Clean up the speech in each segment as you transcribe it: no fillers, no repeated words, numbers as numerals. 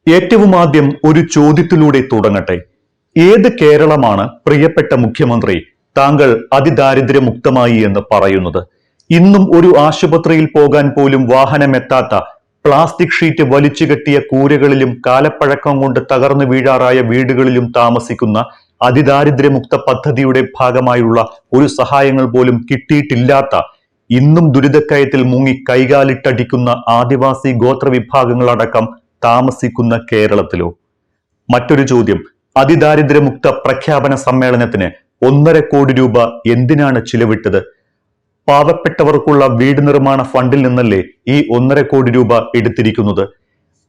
ഏറ്റവും ആദ്യം ഒരു ചോദ്യത്തിലൂടെ തുടങ്ങട്ടെ. ഏത് കേരളമാണ് പ്രിയപ്പെട്ട മുഖ്യമന്ത്രി താങ്കൾ അതിദാരിദ്ര്യമുക്തമായി എന്ന് പറയുന്നത്? ഇന്നും ഒരു ആശുപത്രിയിൽ പോകാൻ പോലും വാഹനമെത്താത്ത, പ്ലാസ്റ്റിക് ഷീറ്റ് വലിച്ചുകെട്ടിയ കൂരകളിലും കാലപ്പഴക്കം കൊണ്ട് തകർന്നു വീഴാറായ വീടുകളിലും താമസിക്കുന്ന അതിദാരിദ്ര്യമുക്ത പദ്ധതിയുടെ ഭാഗമായുള്ള ഒരു സഹായങ്ങൾ പോലും കിട്ടിയിട്ടില്ലാത്ത, ഇന്നും ദുരിതക്കയത്തിൽ മുങ്ങി കൈകാലിട്ടടിക്കുന്ന ആദിവാസി ഗോത്ര വിഭാഗങ്ങളടക്കം താമസിക്കുന്ന കേരളത്തിലോ? മറ്റൊരു ചോദ്യം, അതിദാരിദ്ര്യമുക്ത പ്രഖ്യാപന സമ്മേളനത്തിന് 1.5 കോടി രൂപ എന്തിനാണ് ചിലവിട്ടത്? പാവപ്പെട്ടവർക്കുള്ള വീട് നിർമ്മാണ ഫണ്ടിൽ നിന്നല്ലേ ഈ 1.5 കോടി രൂപ എടുത്തിരിക്കുന്നത്?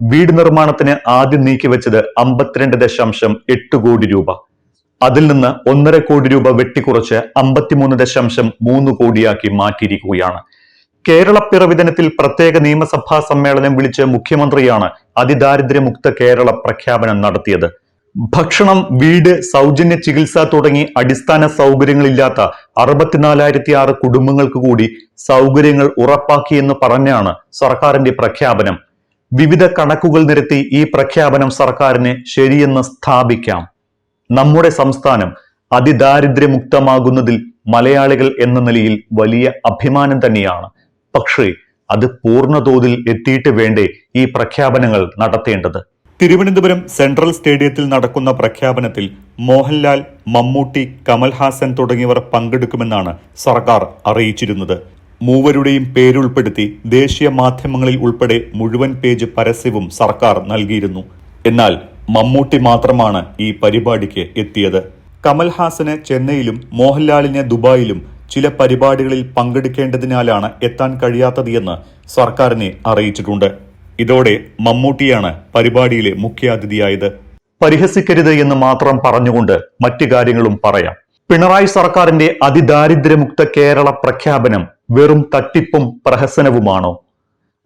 വീട് നിർമ്മാണത്തിന് ആദ്യം നീക്കിവെച്ചത് 52.8 കോടി രൂപ. അതിൽ നിന്ന് 1.5 കോടി രൂപ വെട്ടിക്കുറച്ച് 53.3 കോടിയാക്കി മാറ്റിയിരിക്കുകയാണ്. കേരളപ്പിറവി ദിനത്തിൽ പ്രത്യേക നിയമസഭാ സമ്മേളനം വിളിച്ച് മുഖ്യമന്ത്രിയാണ് അതിദാരിദ്ര്യമുക്ത കേരള പ്രഖ്യാപനം നടത്തിയത്. ഭക്ഷണം, വീട്, സൗജന്യ ചികിത്സ തുടങ്ങി അടിസ്ഥാന സൗകര്യങ്ങളില്ലാത്ത 64,006 കുടുംബങ്ങൾക്ക് കൂടി സൗകര്യങ്ങൾ ഉറപ്പാക്കിയെന്ന് പറഞ്ഞാണ് സർക്കാരിന്റെ പ്രഖ്യാപനം. വിവിധ കണക്കുകൾ നിരത്തി ഈ പ്രഖ്യാപനം സർക്കാരിന് ശരിയെന്ന് സ്ഥാപിക്കാം. നമ്മുടെ സംസ്ഥാനം അതിദാരിദ്ര്യമുക്തമാകുന്നതിൽ മലയാളികൾ എന്ന നിലയിൽ വലിയ അഭിമാനം തന്നെയാണ്. പക്ഷേ അത് പൂർണ്ണതോതിൽ എത്തിയിട്ട് വേണ്ടേ ഈ പ്രഖ്യാപനങ്ങൾ നടത്തേണ്ടത്? തിരുവനന്തപുരം സെൻട്രൽ സ്റ്റേഡിയത്തിൽ നടക്കുന്ന പ്രഖ്യാപനത്തിൽ മോഹൻലാൽ, മമ്മൂട്ടി, കമൽഹാസൻ തുടങ്ങിയവർ പങ്കെടുക്കുമെന്നാണ് സർക്കാർ അറിയിച്ചിരുന്നത്. മൂവരുടെയും പേരുൾപ്പെടുത്തി ദേശീയ മാധ്യമങ്ങളിൽ ഉൾപ്പെടെ മുഴുവൻ പേജ് പരസ്യവും സർക്കാർ നൽകിയിരുന്നു. എന്നാൽ മമ്മൂട്ടി മാത്രമാണ് ഈ പരിപാടിക്ക് എത്തിയത്. കമൽഹാസന് ചെന്നൈയിലും മോഹൻലാലിന് ദുബായിലും ചില പരിപാടികളിൽ പങ്കെടുക്കേണ്ടതിനാലാണ് എത്താൻ കഴിയാത്തത് എന്ന് സർക്കാരിനെ അറിയിച്ചിട്ടുണ്ട്. ഇതോടെ മമ്മൂട്ടിയാണ് പരിപാടിയിലെ മുഖ്യാതിഥിയായത്. പരിഹസിക്കരുത് എന്ന് മാത്രം പറഞ്ഞുകൊണ്ട് മറ്റു കാര്യങ്ങളും പറയാം. പിണറായി സർക്കാരിന്റെ അതിദാരിദ്ര്യമുക്ത കേരള പ്രഖ്യാപനം വെറും തട്ടിപ്പും പ്രഹസനവുമാണോ?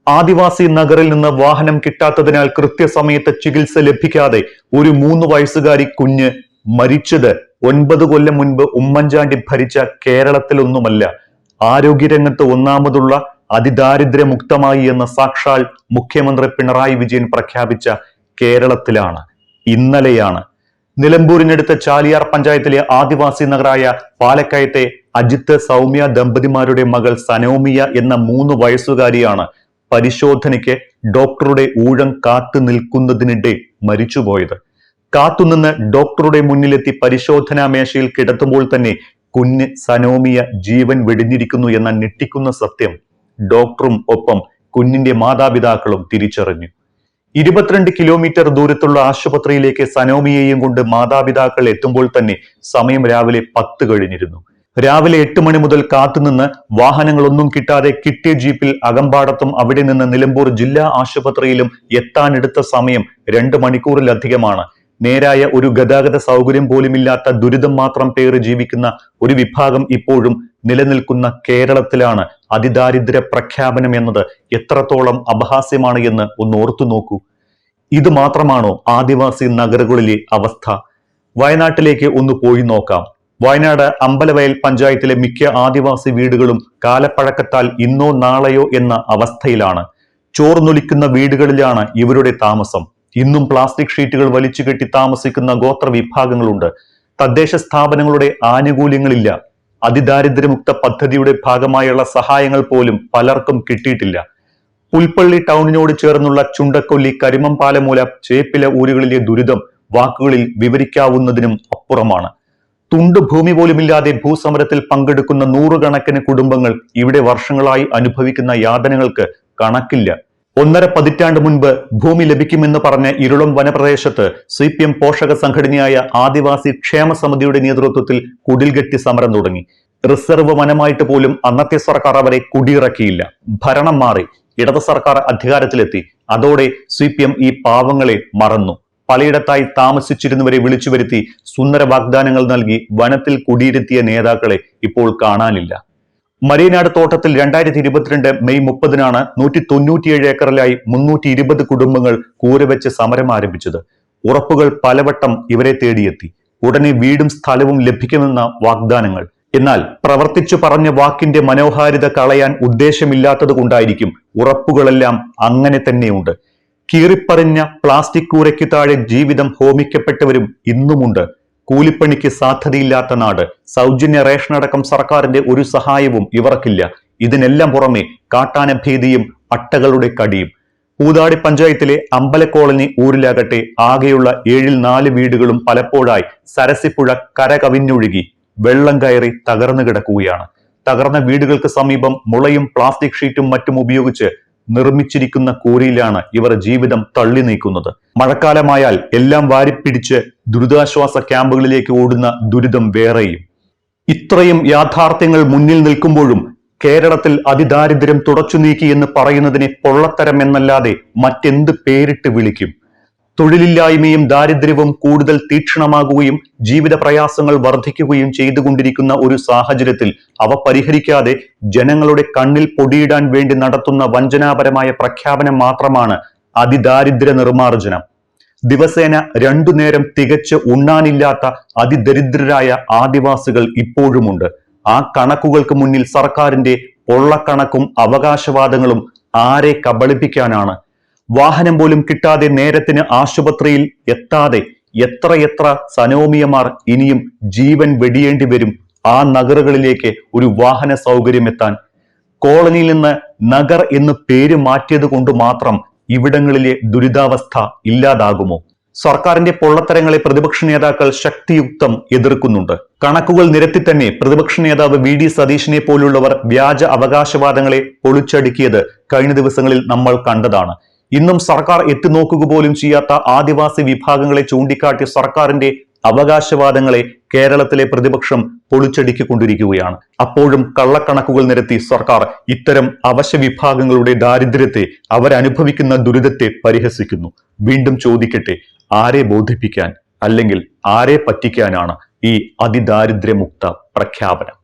ആദിവാസി നഗറിൽ നിന്ന് വാഹനം കിട്ടാത്തതിനാൽ കൃത്യസമയത്ത് ചികിത്സ ലഭിക്കാതെ ഒരു 3 വയസ്സുകാരി കുഞ്ഞ് മരിച്ചത് 9 കൊല്ലം മുൻപ് ഉമ്മൻചാണ്ടി ഭരിച്ച കേരളത്തിലൊന്നുമല്ല, ആരോഗ്യരംഗത്ത് ഒന്നാമതുള്ള അതിദാരിദ്ര്യമുക്തമായി എന്ന് സാക്ഷാൽ മുഖ്യമന്ത്രി പിണറായി വിജയൻ പ്രഖ്യാപിച്ച കേരളത്തിലാണ്, ഇന്നലെയാണ്. നിലമ്പൂരിനടുത്ത് ചാലിയാർ പഞ്ചായത്തിലെ ആദിവാസി നഗറായ പാലക്കയത്തെ അജിത്ത്, സൗമ്യ ദമ്പതിമാരുടെ മകൾ സനോമിയ എന്ന 3 വയസ്സുകാരിയാണ് പരിശോധനയ്ക്ക് ഡോക്ടറുടെ ഊഴം കാത്തു നിൽക്കുന്നതിനിടെ മരിച്ചുപോയത്. കാത്തുനിന്ന് ഡോക്ടറുടെ മുന്നിലെത്തി പരിശോധനാ മേശയിൽ കിടത്തുമ്പോൾ തന്നെ കുഞ്ഞ് സനോമിയ ജീവൻ വെടിഞ്ഞിരിക്കുന്നു എന്ന ഞെട്ടിക്കുന്ന സത്യം ഡോക്ടറും ഒപ്പം കുഞ്ഞിന്റെ മാതാപിതാക്കളും തിരിച്ചറിഞ്ഞു. 22 കിലോമീറ്റർ ദൂരത്തുള്ള ആശുപത്രിയിലേക്ക് സനോമിയെയും കൊണ്ട് മാതാപിതാക്കൾ എത്തുമ്പോൾ തന്നെ സമയം രാവിലെ 10 കഴിഞ്ഞിരുന്നു. രാവിലെ 8 മണി മുതൽ കാത്തുനിന്ന് വാഹനങ്ങളൊന്നും കിട്ടാതെ കിട്ടിയ ജീപ്പിൽ അകമ്പാടത്തും അവിടെ നിന്ന് നിലമ്പൂർ ജില്ലാ ആശുപത്രിയിലും എത്താനെടുത്ത സമയം 2 മണിക്കൂറിലധികമാണ്. നേരായ ഒരു ഗതാഗത സൗകര്യം പോലുമില്ലാത്ത ദുരിതം മാത്രം പേറി ജീവിക്കുന്ന ഒരു വിഭാഗം ഇപ്പോഴും നിലനിൽക്കുന്ന കേരളത്തിലാണ് അതിദാരിദ്ര്യ പ്രഖ്യാപനം എന്നത് എത്രത്തോളം അപഹാസ്യമാണ് എന്ന് ഒന്ന് ഓർത്തു നോക്കൂ. ഇത് മാത്രമാണോ ആദിവാസി നഗരങ്ങളിലെ അവസ്ഥ? വയനാട്ടിലേക്ക് ഒന്ന് പോയി നോക്കാം. വയനാട് അമ്പലവയൽ പഞ്ചായത്തിലെ മിക്ക ആദിവാസി വീടുകളും കാലപ്പഴക്കത്താൽ ഇന്നോ നാളെയോ എന്ന അവസ്ഥയിലാണ്. ചോർന്നൊലിക്കുന്ന വീടുകളിലാണ് ഇവരുടെ താമസം. ഇന്നും പ്ലാസ്റ്റിക് ഷീറ്റുകൾ വലിച്ചുകെട്ടി താമസിക്കുന്ന ഗോത്ര വിഭാഗങ്ങളുണ്ട്. തദ്ദേശ സ്ഥാപനങ്ങളുടെ ആനുകൂല്യങ്ങളില്ല. അതിദാരിദ്ര്യമുക്ത പദ്ധതിയുടെ ഭാഗമായുള്ള സഹായങ്ങൾ പോലും പലർക്കും കിട്ടിയിട്ടില്ല. പുൽപ്പള്ളി ടൗണിനോട് ചേർന്നുള്ള ചുണ്ടക്കൊല്ലി, കരിമംപാലമൂല, ചേപ്പില ഊരുകളിലെ ദുരിതം വാക്കുകളിൽ വിവരിക്കാവുന്നതിനും അപ്പുറമാണ്. തുണ്ടുഭൂമി പോലുമില്ലാതെ ഭൂസമരത്തിൽ പങ്കെടുക്കുന്ന 100 കണക്കിന് കുടുംബങ്ങൾ ഇവിടെ വർഷങ്ങളായി അനുഭവിക്കുന്ന യാതനകൾക്ക് കണക്കില്ല. 1.5 പതിറ്റാണ്ട് മുൻപ് ഭൂമി ലഭിക്കുമെന്ന് പറഞ്ഞ ഇരുളം വനപ്രദേശത്ത് CPM പോഷക സംഘടനയായ ആദിവാസി ക്ഷേമ സമിതിയുടെ നേതൃത്വത്തിൽ കുടിൽകെട്ടി സമരം തുടങ്ങി. റിസർവ് വനമായിട്ട് പോലും അന്നത്തെ സർക്കാർ അവരെ കുടിയിറക്കിയില്ല. ഭരണം മാറി, ഇടത് സർക്കാർ അധികാരത്തിലെത്തി. അതോടെ CPM ഈ പാവങ്ങളെ മറന്നു. പലയിടത്തായി താമസിച്ചിരുന്നവരെ വിളിച്ചു വരുത്തി സുന്ദര വാഗ്ദാനങ്ങൾ നൽകി വനത്തിൽ കുടിയിരുത്തിയ നേതാക്കളെ ഇപ്പോൾ കാണാനില്ല. മരീനാട് തോട്ടത്തിൽ 2022 മെയ് 30-നാണ് 197 ഏക്കറിലായി 320 കുടുംബങ്ങൾ കൂരവെച്ച് സമരം ആരംഭിച്ചത്. ഉറപ്പുകൾ പലവട്ടം ഇവരെ തേടിയെത്തി. ഉടനെ വീടും സ്ഥലവും ലഭിക്കുമെന്ന വാഗ്ദാനങ്ങൾ. എന്നാൽ പ്രവർത്തിച്ചു പറഞ്ഞ വാക്കിന്റെ മനോഹാരിത കളയാൻ ഉദ്ദേശമില്ലാത്തത് കൊണ്ടായിരിക്കും ഉറപ്പുകളെല്ലാം അങ്ങനെ തന്നെയുണ്ട്. കീറിപ്പറിഞ്ഞ പ്ലാസ്റ്റിക് കൂരയ്ക്ക് താഴെ ജീവിതം ഹോമിക്കപ്പെട്ടവരും ഇന്നുമുണ്ട്. കൂലിപ്പണിക്ക് സാധ്യതയില്ലാത്ത നാട്. സൗജന്യ റേഷനടക്കം സർക്കാരിന്റെ ഒരു സഹായവും ഇവർക്കില്ല. ഇതിനെല്ലാം പുറമെ കാട്ടാനഭീതിയും അട്ടകളുടെ കടിയും. പൂതാടി പഞ്ചായത്തിലെ അമ്പലക്കോളനി ഊരിലാകട്ടെ ആകെയുള്ള 7-ൽ 4 വീടുകളും പലപ്പോഴായി സരസിപ്പുഴ കരകവിഞ്ഞൊഴുകി വെള്ളം കയറി തകർന്നു കിടക്കുകയാണ്. തകർന്ന വീടുകൾക്ക് സമീപം മുളയും പ്ലാസ്റ്റിക് ഷീറ്റും മറ്റും ഉപയോഗിച്ച് നിർമ്മിച്ചിരിക്കുന്ന കൂരയിലാണ് ഇവർ ജീവിതം തള്ളി നീക്കുന്നത്. മഴക്കാലമായാൽ എല്ലാം വാരിപ്പിടിച്ച് ദുരിതാശ്വാസ ക്യാമ്പുകളിലേക്ക് ഓടുന്ന ദുരിതം വേറെയും. ഇത്രയും യാഥാർത്ഥ്യങ്ങൾ മുന്നിൽ നിൽക്കുമ്പോഴും കേരളത്തിൽ അതിദാരിദ്ര്യം തുടച്ചു നീക്കി എന്ന് പറയുന്നതിനെ പൊള്ളത്തരം എന്നല്ലാതെ മറ്റെന്ത് പേരിട്ട് വിളിക്കും? തൊഴിലില്ലായ്മയും ദാരിദ്ര്യവും കൂടുതൽ തീക്ഷണമാകുകയും ജീവിത പ്രയാസങ്ങൾ വർദ്ധിക്കുകയും ചെയ്തുകൊണ്ടിരിക്കുന്ന ഒരു സാഹചര്യത്തിൽ അവ പരിഹരിക്കാതെ ജനങ്ങളുടെ കണ്ണിൽ പൊടിയിടാൻ വേണ്ടി നടത്തുന്ന വഞ്ചനാപരമായ പ്രഖ്യാപനം മാത്രമാണ് അതിദാരിദ്ര്യ നിർമ്മാർജ്ജനം. ദിവസേന 2 നേരം തികച്ച് ഉണ്ണാനില്ലാത്ത അതിദരിദ്രരായ ആദിവാസികൾ ഇപ്പോഴുമുണ്ട്. ആ കണക്കുകൾക്ക് മുന്നിൽ സർക്കാരിന്റെ പൊള്ളക്കണക്കും അവകാശവാദങ്ങളും ആരെ കബളിപ്പിക്കാനാണ്? വാഹനം പോലും കിട്ടാതെ നേരത്തിന് ആശുപത്രിയിൽ എത്താതെ എത്രയെത്ര സനോമിയമാർ ഇനിയും ജീവൻ വെടിയേണ്ടി വരും ആ നഗറുകളിലേക്ക് ഒരു വാഹന സൗകര്യം എത്താൻ. കോളനിയിൽ നിന്ന് നഗർ എന്ന് പേര് മാറ്റിയത് കൊണ്ട് മാത്രം ഇവിടങ്ങളിലെ ദുരിതാവസ്ഥ ഇല്ലാതാകുമോ? സർക്കാരിന്റെ പൊള്ളത്തരങ്ങളെ പ്രതിപക്ഷ നേതാക്കൾ ശക്തിയുക്തം എതിർക്കുന്നുണ്ട്. കണക്കുകൾ നിരത്തി തന്നെ പ്രതിപക്ഷ നേതാവ് VD സതീശനെ പോലുള്ളവർ വ്യാജ അവകാശവാദങ്ങളെ പൊളിച്ചടുക്കിയത് കഴിഞ്ഞ ദിവസങ്ങളിൽ നമ്മൾ കണ്ടതാണ്. ഇന്നും സർക്കാർ എത്തിനോക്കുക പോലും ചെയ്യാത്ത ആദിവാസി വിഭാഗങ്ങളെ ചൂണ്ടിക്കാട്ടി സർക്കാരിന്റെ അവകാശവാദങ്ങളെ കേരളത്തിലെ പ്രതിപക്ഷം പൊളിച്ചടുക്കിക്കൊണ്ടിരിക്കുകയാണ്. അപ്പോഴും കള്ളക്കണക്കുകൾ നിരത്തി സർക്കാർ ഇത്തരം അവശ്യ വിഭാഗങ്ങളുടെ ദാരിദ്ര്യത്തെ, അവരനുഭവിക്കുന്ന ദുരിതത്തെ പരിഹസിക്കുന്നു. വീണ്ടും ചോദിക്കട്ടെ, ആരെ ബോധിപ്പിക്കാൻ അല്ലെങ്കിൽ ആരെ പറ്റിക്കാനാണ് ഈ അതിദാരിദ്ര്യമുക്ത പ്രഖ്യാപനം?